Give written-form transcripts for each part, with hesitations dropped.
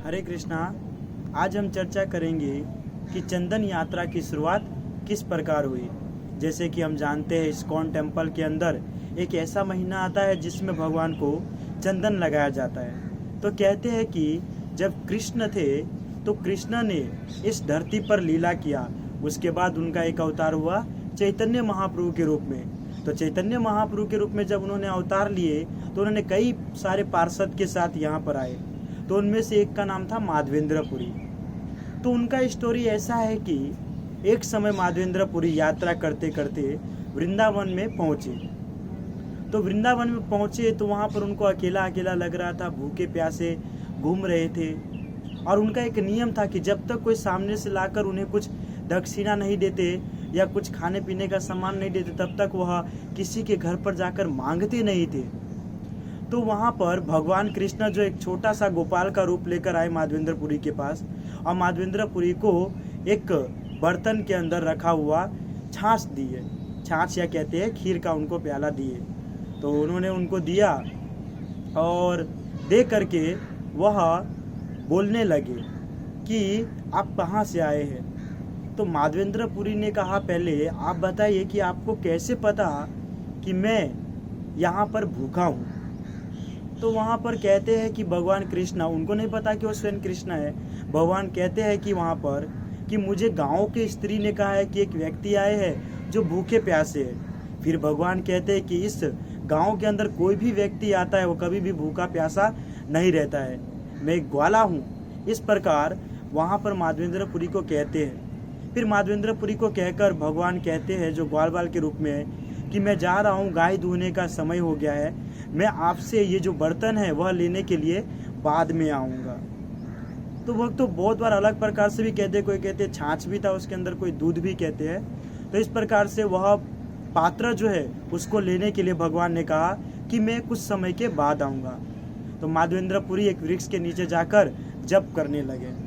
हरे कृष्णा। आज हम चर्चा करेंगे कि चंदन यात्रा की शुरुआत किस प्रकार हुई। जैसे कि हम जानते हैं इस्कॉन टेम्पल के अंदर एक ऐसा महीना आता है जिसमें भगवान को चंदन लगाया जाता है। तो कहते हैं कि जब कृष्ण थे तो कृष्ण ने इस धरती पर लीला किया, उसके बाद उनका एक अवतार हुआ चैतन्य महाप्रभु के रूप में। तो चैतन्य महाप्रभु के रूप में जब उन्होंने अवतार लिए तो उन्होंने कई सारे पार्षद के साथ यहाँ पर आए। तो उनमें से एक का नाम था माधवेंद्रपुरी। तो उनका स्टोरी ऐसा है कि एक समय माधवेंद्रपुरी यात्रा करते करते वृंदावन में पहुंचे। तो वृंदावन में पहुंचे तो वहाँ पर उनको अकेला अकेला लग रहा था, भूखे प्यासे घूम रहे थे। और उनका एक नियम था कि जब तक कोई सामने से लाकर उन्हें कुछ दक्षिणा नहीं देते या कुछ खाने पीने का सामान नहीं देते तब तक वह किसी के घर पर जाकर मांगते नहीं थे। तो वहाँ पर भगवान कृष्ण जो एक छोटा सा गोपाल का रूप लेकर आए माधवेंद्रपुरी के पास, और माधवेंद्रपुरी को एक बर्तन के अंदर रखा हुआ छाछ दिए, छाछ या कहते हैं खीर का उनको प्याला दिए। तो उन्होंने उनको दिया और दे करके वह बोलने लगे कि आप कहाँ से आए हैं। तो माधवेंद्रपुरी ने कहा, पहले आप बताइए कि आपको कैसे पता कि मैं यहाँ पर भूखा हूँ। तो वहाँ पर कहते हैं कि भगवान कृष्णा, उनको नहीं पता कि वो स्वयं कृष्ण है। भगवान कहते हैं कि वहाँ पर कि मुझे गांव के स्त्री ने कहा है कि एक व्यक्ति आए हैं जो भूखे प्यासे है। फिर भगवान कहते हैं कि इस गांव के अंदर कोई भी व्यक्ति आता है वो कभी भी भूखा प्यासा नहीं रहता है, मैं एक ग्वाला हूँ। इस प्रकार वहाँ पर माधवेंद्रपुरी को कहते हैं। फिर माधवेंद्रपुरी को कहकर भगवान कहते हैं जो ग्वाल बाल के रूप में है कि मैं जा रहा हूँ, गाय दूहने का समय हो गया है, मैं आपसे ये जो बर्तन है वह लेने के लिए बाद में आऊँगा। तो वह तो बहुत बार अलग प्रकार से भी कहते, कोई कहते छाछ भी था उसके अंदर, कोई दूध भी कहते हैं। तो इस प्रकार से वह पात्र जो है उसको लेने के लिए भगवान ने कहा कि मैं कुछ समय के बाद आऊँगा। तो माधवेंद्रपुरी एक वृक्ष के नीचे जाकर जप करने लगे।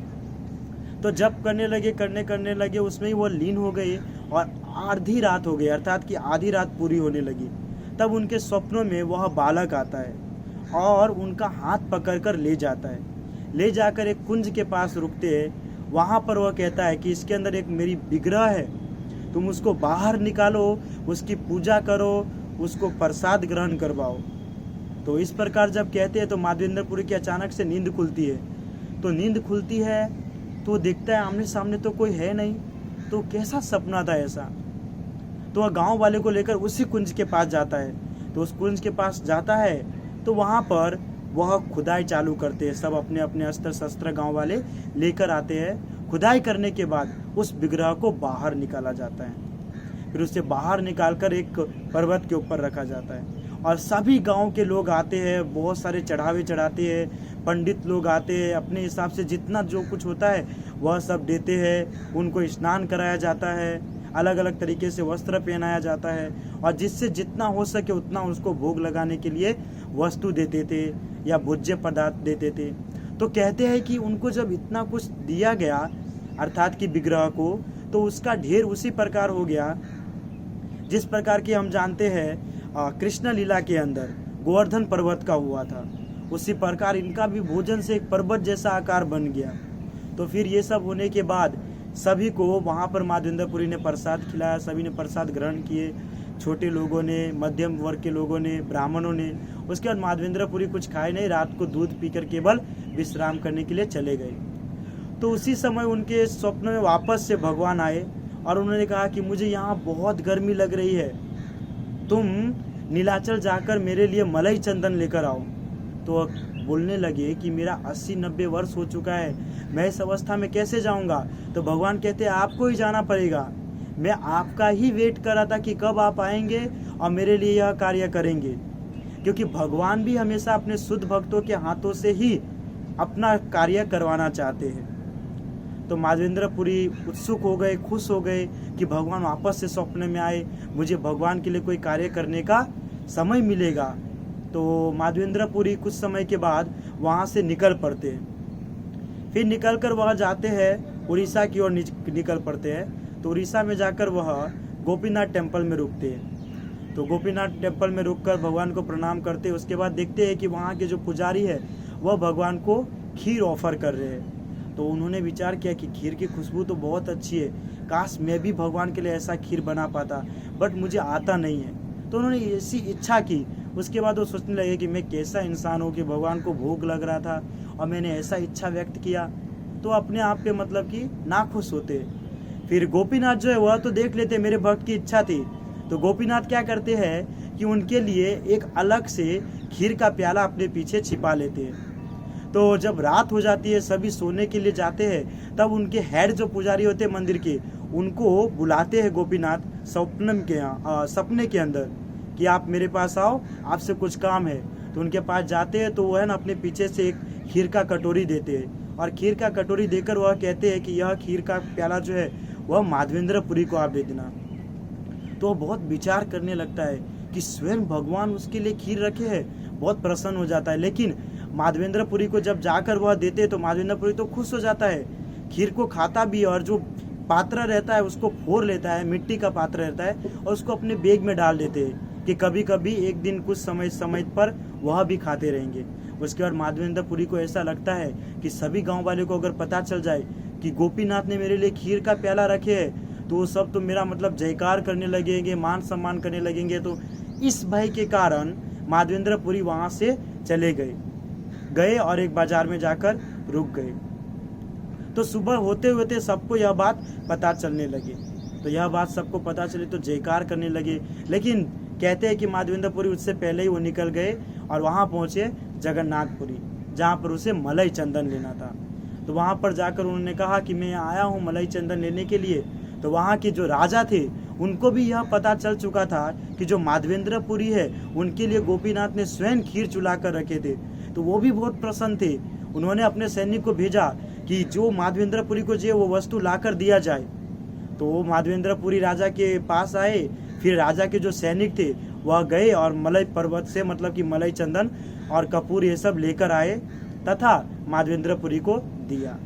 तो जप करने लगे उसमें ही वो लीन हो गए और आधी रात हो गई, अर्थात कि आधी रात पूरी होने लगी। तब उनके स्वप्नों में वह बालक आता है और उनका हाथ पकड़कर ले जाता है। ले जाकर एक कुंज के पास रुकते हैं। वहाँ पर वह कहता है कि इसके अंदर एक मेरी विग्रह है, तुम उसको बाहर निकालो, उसकी पूजा करो, उसको प्रसाद ग्रहण करवाओ। तो इस प्रकार जब कहते हैं तो माधवेंद्रपुरी की अचानक से नींद खुलती है। तो नींद खुलती है तो देखता है आमने सामने तो कोई है नहीं। तो कैसा सपना था ऐसा। तो वह गांव वाले को लेकर उसी कुंज के पास जाता है। तो उस कुंज के पास जाता है तो वहाँ पर वह खुदाई चालू करते हैं। सब अपने अपने अस्त्र शस्त्र गांव वाले लेकर आते हैं। खुदाई करने के बाद उस विग्रह को बाहर निकाला जाता है। फिर उसे बाहर निकालकर एक पर्वत के ऊपर रखा जाता है और सभी गांव के लोग आते हैं, बहुत सारे चढ़ावे चढ़ाते हैं, पंडित लोग आते हैं, अपने हिसाब से जितना जो कुछ होता है वह सब देते हैं। उनको स्नान कराया जाता है, अलग अलग तरीके से वस्त्र पहनाया जाता है और जिससे जितना हो सके उतना उसको भोग लगाने के लिए वस्तु देते थे या भोज्य पदार्थ देते थे। तो कहते हैं कि उनको जब इतना कुछ दिया गया, अर्थात कि विग्रह को, तो उसका ढेर उसी प्रकार हो गया जिस प्रकार की हम जानते हैं कृष्ण लीला के अंदर गोवर्धन पर्वत का हुआ था। उसी प्रकार इनका भी भोजन से एक पर्वत जैसा आकार बन गया। तो फिर ये सब होने के बाद सभी को वहाँ पर माधवेंद्रपुरी ने प्रसाद खिलाया, सभी ने प्रसाद ग्रहण किए, छोटे लोगों ने, मध्यम वर्ग के लोगों ने, ब्राह्मणों ने। उसके बाद माधवेंद्रपुरी कुछ खाए नहीं, रात को दूध पीकर केवल विश्राम करने के लिए चले गए। तो उसी समय उनके स्वप्न में वापस से भगवान आए और उन्होंने कहा कि मुझे यहाँ बहुत गर्मी लग रही है, तुम नीलाचल जाकर मेरे लिए मलई चंदन लेकर आओ। तो बोलने लगे कि मेरा 80-90 वर्ष हो चुका है, मैं इस अवस्था में कैसे जाऊंगा। तो भगवान कहते हैं आपको ही जाना पड़ेगा, मैं आपका ही वेट कर रहा था कि कब आप आएंगे और मेरे लिए यह कार्य करेंगे। क्योंकि भगवान भी हमेशा अपने शुद्ध भक्तों के हाथों से ही अपना कार्य करवाना चाहते हैं। तो माधवेंद्रपुरी उत्सुक हो गए, खुश हो गए कि भगवान वापस से स्वप्न में आए, मुझे भगवान के लिए कोई कार्य करने का समय मिलेगा। तो माधवेंद्रपुरी कुछ समय के बाद वहाँ से निकल पड़ते हैं। फिर निकलकर वह जाते हैं उड़ीसा की ओर निकल पड़ते हैं। तो उड़ीसा में जाकर वह गोपीनाथ टेम्पल में रुकते हैं। तो गोपीनाथ टेम्पल में रुककर भगवान को प्रणाम करते हैं। उसके बाद देखते हैं कि वहाँ के जो पुजारी है वह भगवान को खीर ऑफर कर रहे हैं। तो उन्होंने विचार किया कि खीर की खुशबू तो बहुत अच्छी है, काश मैं भी भगवान के लिए ऐसा खीर बना पाता, बट मुझे आता नहीं है। तो उन्होंने ऐसी इच्छा की। उसके बाद वो सोचने लगे कि मैं कैसा इंसान हूँ कि भगवान को भूख लग रहा था और मैंने ऐसा इच्छा व्यक्त किया। तो अपने आप पे मतलब कि नाखुश होते। फिर गोपीनाथ जो है वह तो देख लेते मेरे भक्त की इच्छा थी, तो गोपीनाथ क्या करते हैं कि उनके लिए एक अलग से खीर का प्याला अपने पीछे छिपा लेते हैं। तो जब रात हो जाती है, सभी सोने के लिए जाते हैं, तब उनके हेड जो पुजारी होते हैं मंदिर के, उनको बुलाते हैं गोपीनाथ सपने के अंदर कि आप मेरे पास आओ, आपसे कुछ काम है। तो उनके पास जाते हैं, तो वह है ना अपने पीछे से एक खीर का कटोरी देते हैं, और खीर का कटोरी देकर वह कहते हैं कि यह खीर का प्याला जो है वह माधवेंद्रपुरी को आप दे देना। तो बहुत विचार करने लगता है कि स्वयं भगवान उसके लिए खीर रखे हैं, बहुत प्रसन्न हो जाता है। लेकिन माधवेंद्रपुरी को जब जाकर वह देते तो माधवेंद्रपुरी तो खुश हो जाता है, खीर को खाता भी है, और जो पात्र रहता है उसको फोड़ लेता है, मिट्टी का पात्र रहता है, और उसको अपने बैग में डाल देते हैं कि कभी कभी एक दिन कुछ समय पर वह भी खाते रहेंगे। उसके बाद माधवेंद्रपुरी को ऐसा लगता है कि सभी गांव वाले को अगर पता चल जाए कि गोपीनाथ ने मेरे लिए खीर का प्याला रखे है, तो वो सब तो मेरा मतलब जयकार करने लगेंगे, मान सम्मान करने लगेंगे। तो इस भय के कारण माधवेंद्रपुरी वहां से चले गए और एक बाजार में जाकर रुक गए। तो सुबह होते होते सबको यह बात पता चलने लगी। तो यह बात सबको पता चली तो जयकार करने लगे। लेकिन कहते हैं कि माधवेंद्रपुरी उससे पहले ही वो निकल गए और वहां पहुंचे जगन्नाथपुरी, जहां पर उसे मलाई चंदन लेना था। तो वहां पर जाकर उन्होंने कहा कि मैं आया हूं मलाई चंदन लेने के लिए। तो वहां के जो राजा थे उनको भी यह पता चल चुका था कि जो माधवेंद्रपुरी है उनके लिए गोपीनाथ ने स्वयं खीर चुला कर रखे थे। तो वो भी बहुत प्रसन्न थे। उन्होंने अपने सैनिक को भेजा कि जो माधवेंद्रपुरी को जो वो वस्तु लाकर दिया जाए। तो वो माधवेंद्रपुरी राजा के पास आए। फिर राजा के जो सैनिक थे वह गए और मलय पर्वत से मतलब कि मलाई चंदन और कपूर ये सब लेकर आए तथा माधवेंद्रपुरी को दिया।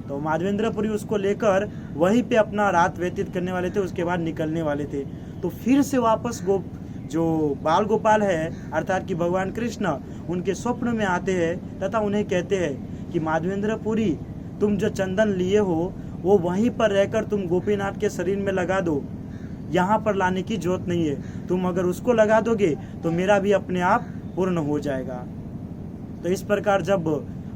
तो माधवेंद्रपुरी उसको लेकर वहीं पे अपना रात व्यतीत करने वाले थे, उसके बाद निकलने वाले थे। तो फिर से वापस जो बाल गोपाल है अर्थात कि भगवान कृष्ण उनके स्वप्न में आते हैं तथा उन्हें कहते हैं कि माधवेंद्रपुरी तुम जो चंदन लिए हो वो वहीं पर रहकर तुम गोपीनाथ के शरीर में लगा दो, यहाँ पर लाने की जरूरत नहीं है। तुम अगर उसको लगा दोगे तो मेरा भी अपने आप पूर्ण हो जाएगा। तो इस प्रकार जब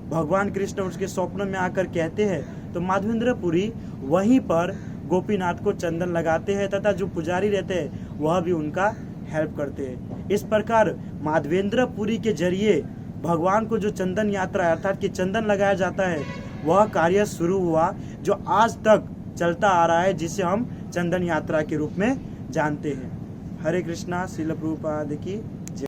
भगवान कृष्ण उसके स्वप्न में आकर कहते हैं तो माधवेंद्रपुरी वहीं पर गोपीनाथ को चंदन लगाते हैं तथा जो पुजारी रहते हैं वह भी उनका हेल्प करते हैं। इस प्रकार माधवेंद्रपुरी के जरिए भगवान को जो चंदन यात्रा अर्थात कि चंदन लगाया जाता है वह कार्य शुरू हुआ जो आज तक चलता आ रहा है, जिसे हम चंदन यात्रा के रूप में जानते हैं। हरे कृष्णा। श्रील प्रभुपाद की